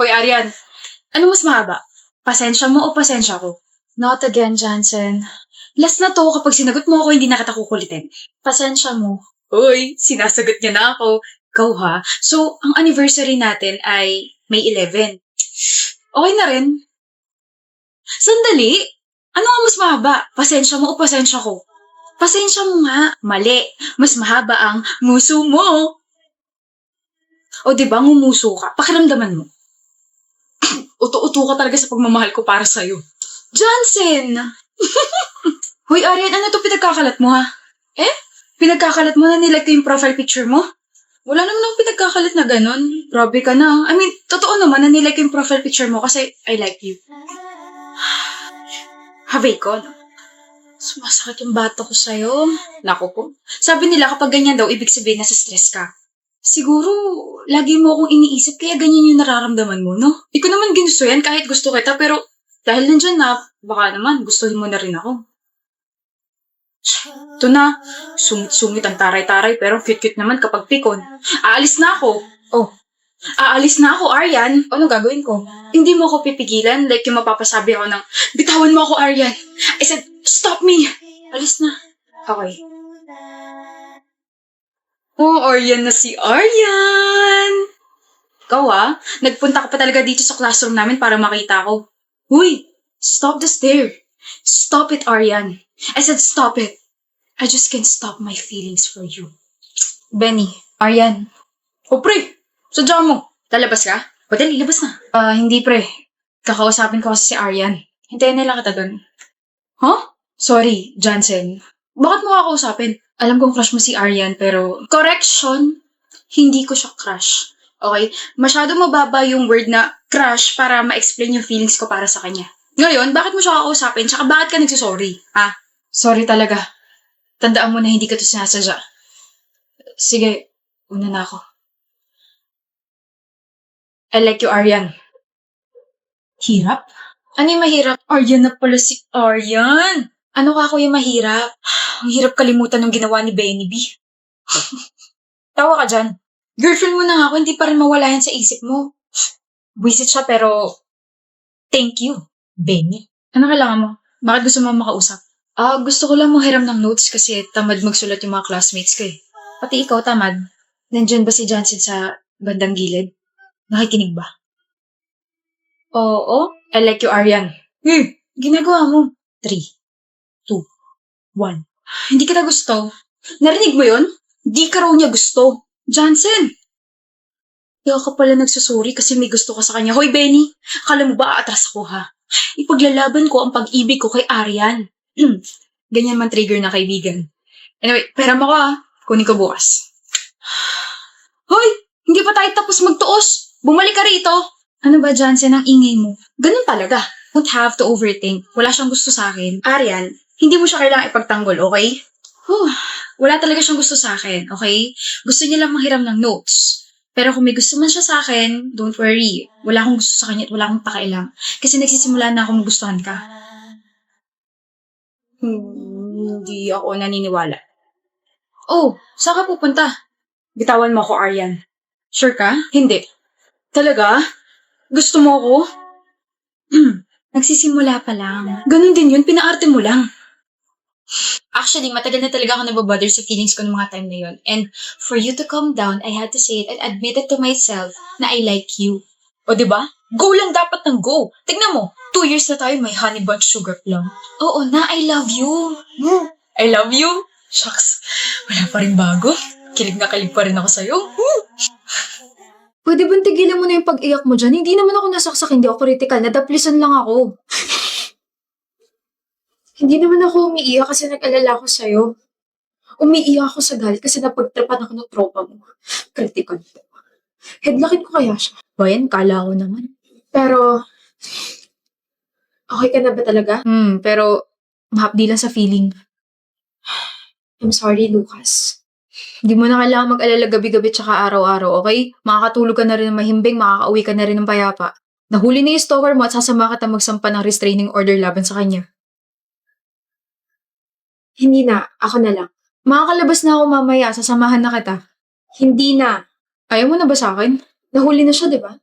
Hoy, Arian, ano mas mahaba? Pasensya mo o pasensya ko? Not again, Jansen. Last na to, kapag sinagot mo ako, hindi na kita kukulitin. Pasensya mo. Hoy, sinasagot niya na ako. Ikaw ha? So, ang anniversary natin ay May 11. Okay na rin. Sandali! Ano ang mas mahaba? Pasensya mo o pasensya ko? Pasensya mo nga. Mali. Mas mahaba ang nguso mo. O diba, ngumuso ka? Pakiramdaman mo. Uto-uto ka talaga sa pagmamahal ko para sa'yo. Johnson! Hoy, Arian, ano to pinagkakalat mo ha? Eh? Pinagkakalat mo na nilike ko yung profile picture mo? Wala naman akong pinagkakalat na ganun. Grabe ka na. I mean, totoo naman na nilike ko yung profile picture mo kasi I like you. Habay ko, no? Sumasakit yung bato ko sa'yo. Naku po. Sabi nila kapag ganyan daw, ibig sabihin na sa stress ka. Siguro, lagi mo akong iniisip kaya ganyan yung nararamdaman mo, no? Di ko naman ginusto yan kahit gusto kita pero dahil nandyan na, baka naman gustuhin mo na rin ako. Ito na, sungit-sungit ang taray-taray pero cute-cute naman kapag pikon. Aalis na ako. Oh, aalis na ako, Aryan. Ano gagawin ko? Hindi mo ako pipigilan like yung mapapasabi ako ng, bitawan mo ako, Aryan. I said, stop me. Alis na. Okay. Oh, Aryan na si Aryan. Ikaw nagpunta ka pa talaga dito sa classroom namin para makita ko. Huy, stop the stare. Stop it, Aryan. I said stop it. I just can't stop my feelings for you. Benny, Aryan. Oh, pre, sadya mo. Lalabas ka? O, dali, labas na. Hindi pre. Kakausapin ko kasi si Aryan. Hintayin nila kita dun. Huh? Sorry, Jansen. Bakit mo kakausapin? Alam kong crush mo si Aryan, pero... Correction! Hindi ko siya crush. Okay? Masyado mababa yung word na crush para ma-explain yung feelings ko para sa kanya. Ngayon, bakit mo siya kakausapin? Tsaka bakit ka nagsusorry? Sorry talaga. Tandaan mo na hindi ka to sinasadya. Sige, una na ako. I like you, Aryan. Hirap? Ano yung mahirap? Aryan na pala si Aryan. Ano ka ako yung mahirap? Ang hirap kalimutan ng ginawa ni Benny B. Tawa ka dyan. Girlfriend mo na nga ako, hindi pa rin mawala yan sa isip mo. Buisit siya pero thank you, Benny. Ano kailangan mo? Bakit gusto mo makausap? Gusto ko lang hiram ng notes kasi tamad magsulat yung mga classmates ko eh. Pati ikaw tamad. Nandyan ba si Johnson sa bandang gilid? Nakikinig ba? Oo, I like you, Aryan. Ginagawa mo. 3, 2, 1. Hindi kita gusto. Narinig mo yun? Di ka raw niya gusto. Johnson! Kaya ka pala nagsusuri kasi may gusto ka sa kanya. Hoy, Benny! Akala mo ba aatras ako, ha? Ipaglalaban ko ang pag-ibig ko kay Aryan. Ganyan man trigger na kaibigan. Anyway, pera mo ko, kunin ko bukas. Hoy! Hindi pa tayo tapos magtuos. Bumalik ka rito. Ano ba, Johnson, ang ingay mo? Ganun talaga. Don't have to overthink. Wala siyang gusto sa akin. Aryan, hindi mo siya kailangang ipagtanggol, okay? Wala talaga siyang gusto sa akin, okay? Gusto niya lang manghiram ng notes. Pero kung may gusto man siya sa akin, don't worry. Wala akong gusto sa kanya at wala akong pakailang. Kasi nagsisimula na akong magustuhan ka. Hindi ako naniniwala. Oh, saan ka pupunta? Bitawan mo ako, Aryan. Sure ka? Hindi. Talaga? Gusto mo ako? Nagsisimula pa lang. Ganun din yun, pinaarte mo lang. Actually, matagal na talaga ako nababother sa feelings ko ng mga time na yun. And for you to calm down, I had to say it and admit it to myself na I like you. O diba? Go lang dapat ng go. Tignan mo, 2 years na tayo may honey bunch sugar plum. Oo na, I love you. I love you? Shucks, wala pa rin bago. Kilig na kilig pa rin ako sa'yo. Pwede bang tigilan mo na yung pag-iyak mo dyan? Hindi naman ako nasaksak, hindi ako critical. Nadaplisan lang ako. Hindi naman ako umiiyak kasi nag-alala ako sa'yo. Umiiyak ako sa galit kasi napagtripan ako ng tropa mo. Critical. Headlockin ko kaya siya. Bayan, kala ko naman. Pero, okay ka na ba talaga? Pero mahapdi lang sa feeling. I'm sorry, Lucas. Hindi mo na kailangan mag-alala gabi-gabi tsaka araw-araw, okay? Makakatulog ka na rin ng mahimbing, makakauwi ka na rin ng payapa. Nahuli na yung stalker mo at sasama ka magsampa ng restraining order laban sa kanya. Hindi na. Ako na lang. Makakalabas na ako mamaya. Sasamahan na kita. Hindi na. Ayaw mo na ba sa akin? Nahuli na siya, di ba?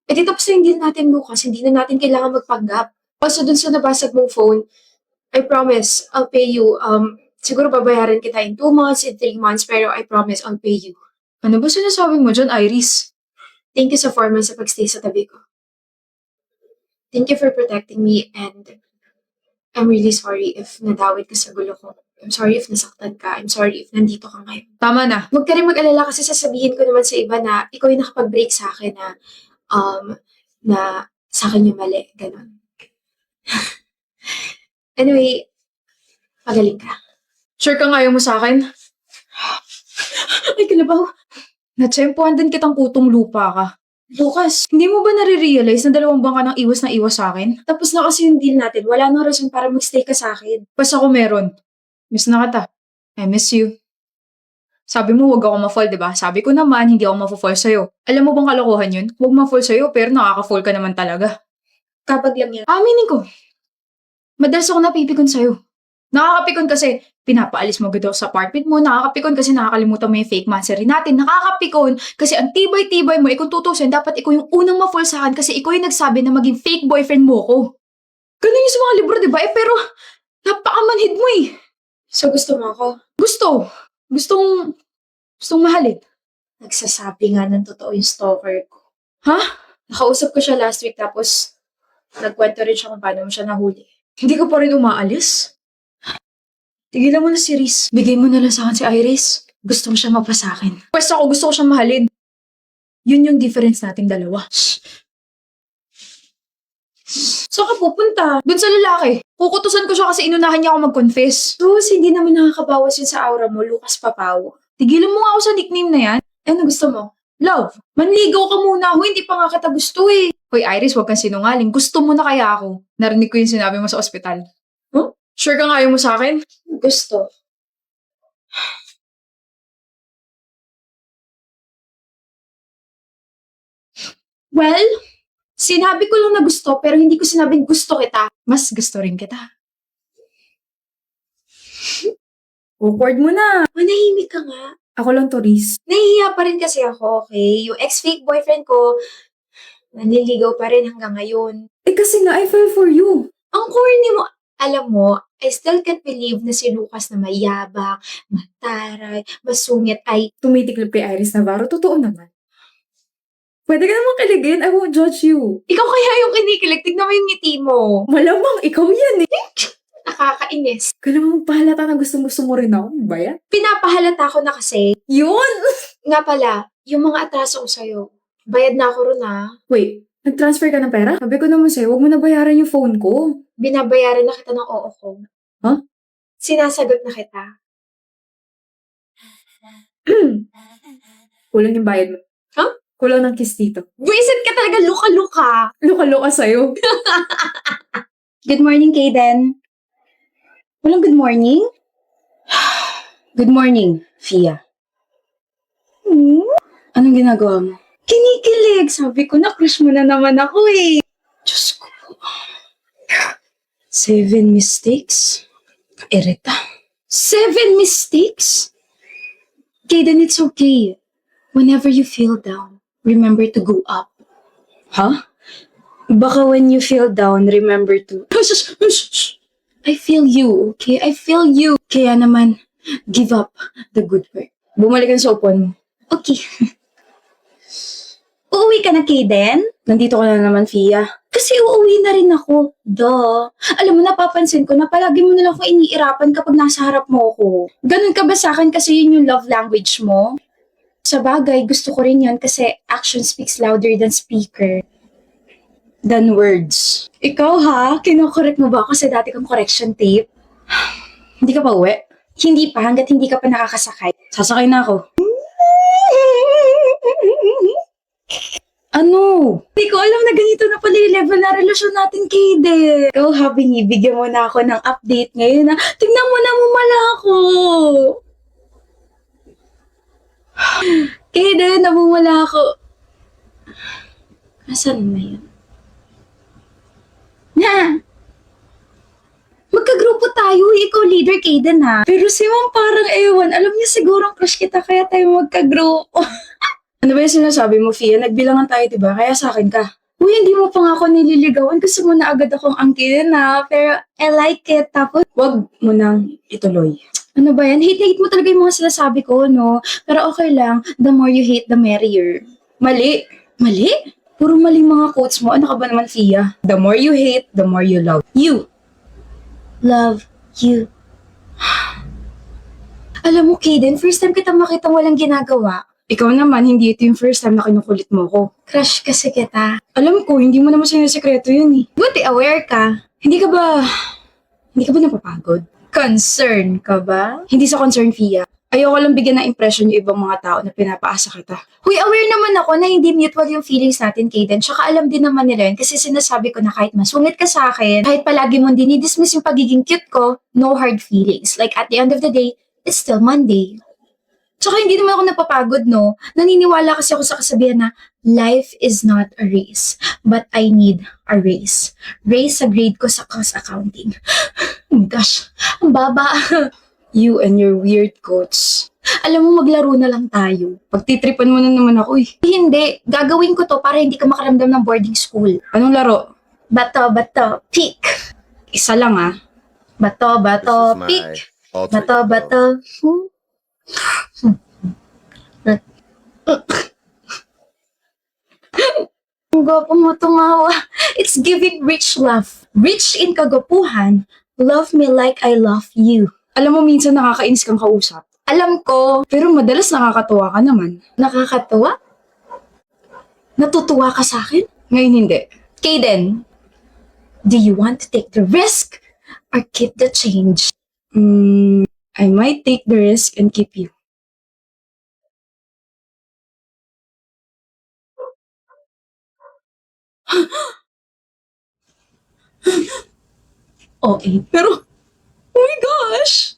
Eh di tapos na yung deal natin bukas, hindi na natin kailangan magpanggap. Also dun sa nabasag mong phone, I promise, I'll pay you. Siguro babayaran kita in 2 months, in 3 months, pero I promise I'll pay you. Ano ba sinasabi mo dyan, Iris? Thank you sa 4 months sa pagstay sa tabi ko. Thank you for protecting me and I'm really sorry if nadawit ka sa gulo ko. I'm sorry if nasaktan ka. I'm sorry if nandito ka ngayon. Tama na. Huwag ka rin mag-alala kasi sasabihin ko naman sa iba na ikaw yung nakapag-break sa akin na sa akin yung mali. Ganon. Anyway, magaling ka. Sure ka nga mo sa akin? Ay, kalabaw. Natsempuhan din kitang putong lupa ka. Lucas, Hindi mo ba nare-realize na 2 buwan ka nang iwas na iwas sa akin? tapos na kasi yung deal natin. Wala nang rason para mag-stay ka sa akin. Basta ako meron. Miss na kita. I miss you. Sabi mo, wag ako ma-fall, diba? Sabi ko naman, hindi ako ma-fall sa'yo. Alam mo bang kalokohan yun? Huwag ma-fall sa'yo, pero nakaka-fall ka naman talaga. Kapag lang yan. Aminin ko. Madalas ako napipikon sa'yo. Nakakapikon kasi pinapaalis mo agad ako sa apartment mo. Nakakapikon kasi nakakalimutan mo yung fake monster natin. Nakakapikon kasi ang tibay-tibay mo. Kung tutusin, dapat ikaw yung unang ma-fall sa akin kasi ikaw yung nagsabi na maging fake boyfriend mo ko. Ganun yung sa mga libro, diba? Pero napakamanhid mo eh. So gusto mo ako? Gustong mahalin. Nagsasabi nga ng totoo yung stalker ko. Ha? Nakausap ko siya last week tapos nagkwento rin siya kung paano mo siya nahuli. Hindi ka pa rin umaalis? Tigilan mo na si Riz. Bigay mo na lang sa akin si Iris. Gusto mo siya mapasakin. Pwes ako gusto ko siyang mahalin. Yun yung difference nating dalawa. Saan ka pupunta? Doon sa lalaki. Kukutusan ko siya kasi inunahan niya ako mag-confess. Sus, hindi naman nakakabawas yun sa aura mo, Lucas Papaw. Tigilan mo nga ako sa nickname na yan. Ano gusto mo? Love, manligaw ka muna. Hindi pa nga kita gusto eh. Hoy Iris, huwag kang sinungaling. Gusto mo na kaya ako. Narinig ko yung sinabi mo sa ospital. Huh? Sure ka nga ayaw mo sa akin? Gusto. Well, sinabi ko lang na gusto pero hindi ko sinabing gusto kita. Mas gusto rin kita. Awkward mo na. Manahimik ka nga. Ako lang to, Riz. Nahihiya pa rin kasi ako, okay? Yung ex-fake boyfriend ko, nanliligaw pa rin hanggang ngayon. Eh kasi nga, I fell for you. Ang corny mo. Alam mo, I still can't believe na si Lucas na mayabang, mataray, masungit ay Tumitiklop kay Iris Navarro. Totoo naman. Pwede ka naman kiligin. I won't judge you. ikaw kaya yung kinikilig. Tignan mo yung ngiti mo. Malamang, ikaw yan eh. Nakakainis. Kaya naman pahalata na gusto mo rin ako. Ano ba yan? Pinapahalata ko na kasi. Yun! Nga pala, yung mga atraso ko sa'yo, bayad na ako ron Wait, nag-transfer ka ng pera? Sabi ko naman sa'yo, huwag mo na bayaran yung phone ko. Binabayaran na kita ng oo ko. Huh? Sinasagot na kita. Kulang yung bayad mo. Huh? Kulang ng kiss dito. Buisit ka talaga, luka-luka. Luka-luka sa'yo. Good morning, Kaden. Walang good morning? Good morning, Fia. Anong ginagawa mo? Kinikilig. Sabi ko na, crush mo na naman ako eh. Diyos ko. 7 mistakes? Kairita. 7 mistakes? Kaden, it's okay. Whenever you feel down, remember to go up. Huh? Baka when you feel down, remember to... I feel you, okay? I feel you. Kaya naman, give up the good work. Bumalik ang sa upuan mo. Okay. Uuwi ka na, Kaden? Nandito ka na naman, Fia. Kasi uuwi na rin ako. Duh. Alam mo, napapansin ko na palagi mo na lang ako iniirapan kapag nasa harap mo ako. Ganun ka ba sa akin kasi yun yung love language mo? Sa bagay, gusto ko rin yun kasi action speaks louder than speaker. Than words. Ikaw ha? Kinokorek mo ba ako sa dati kong correction tape? Hindi ka pa uwi? Hindi pa, hanggat hindi ka pa nakakasakay. Sasakay na ako. Ano? Hindi ko alam na ganito na pala yung level na relasyon natin, Kade. Ikaw ha, binibigyan mo na ako ng update ngayon na tignan mo na mumala ako. Kade, namumula ako. Nasaan na yun? Na. Magkagrupo tayo, ikaw leader, Kaden ha. Pero si Ma'am parang ewan, alam niya sigurong crush kita kaya tayo magkagrupo. Ano ba yung sinasabi mo, Fia? Nagbilangan tayo, diba? Kaya sa akin ka. Uy, hindi mo pa nga ako nililigawan. Gusto mo na agad akong angkinin na. Pero I like it. Tapos, wag mo nang ituloy. Ano ba yan? Hate mo talaga yung mga sinasabi ko, no? Pero okay lang. The more you hate, the merrier. Mali. Mali? Puro mali mga quotes mo. Ano ka ba naman, Fia? The more you hate, the more you love. You. Love you. Alam mo, Kaden, first time kita makita walang ginagawa. Ikaw naman, hindi ito yung first time na kinukulit mo ko. Crush kasi kita. Alam ko, hindi mo naman sinasekreto yun eh. Buti aware ka. Hindi ka ba napapagod? Concern ka ba? Hindi sa concern, Fia. Ayoko lang bigyan ng impression yung ibang mga tao na pinapaasa kita. Huy, aware naman ako na hindi mutual yung feelings natin, Kaden. Tsaka alam din naman nila yun kasi sinasabi ko na kahit masungit ka sa akin, kahit palagi mong dinidismiss yung pagiging cute ko, no hard feelings. Like at the end of the day, it's still Monday. Tsaka hindi naman ako napapagod, no? Naniniwala kasi ako sa kasabihan na life is not a race, but I need a race. Race sa grade ko sa cost accounting. Oh my gosh, ang baba. You and your weird quotes. Alam mo, maglaro na lang tayo. Pagtitripan mo na naman ako eh. Hindi, gagawin ko to para hindi ka makaramdam ng boarding school. Anong laro? Bato, pick. Isa lang ah. Bato, This is pick. my alter ego. Bato. Ang gwapo mo tumawa. It's giving rich love. Rich in kagwapuhan. Love me like I love you. Alam mo, minsan nakakainis kang kausap. Alam ko, pero madalas nakakatuwa ka naman. Nakakatuwa? Natutuwa ka sa akin? Ngayon hindi. Kaden, do you want to take the risk or keep the change? I might take the risk and keep you. Okay, pero, oh my gosh!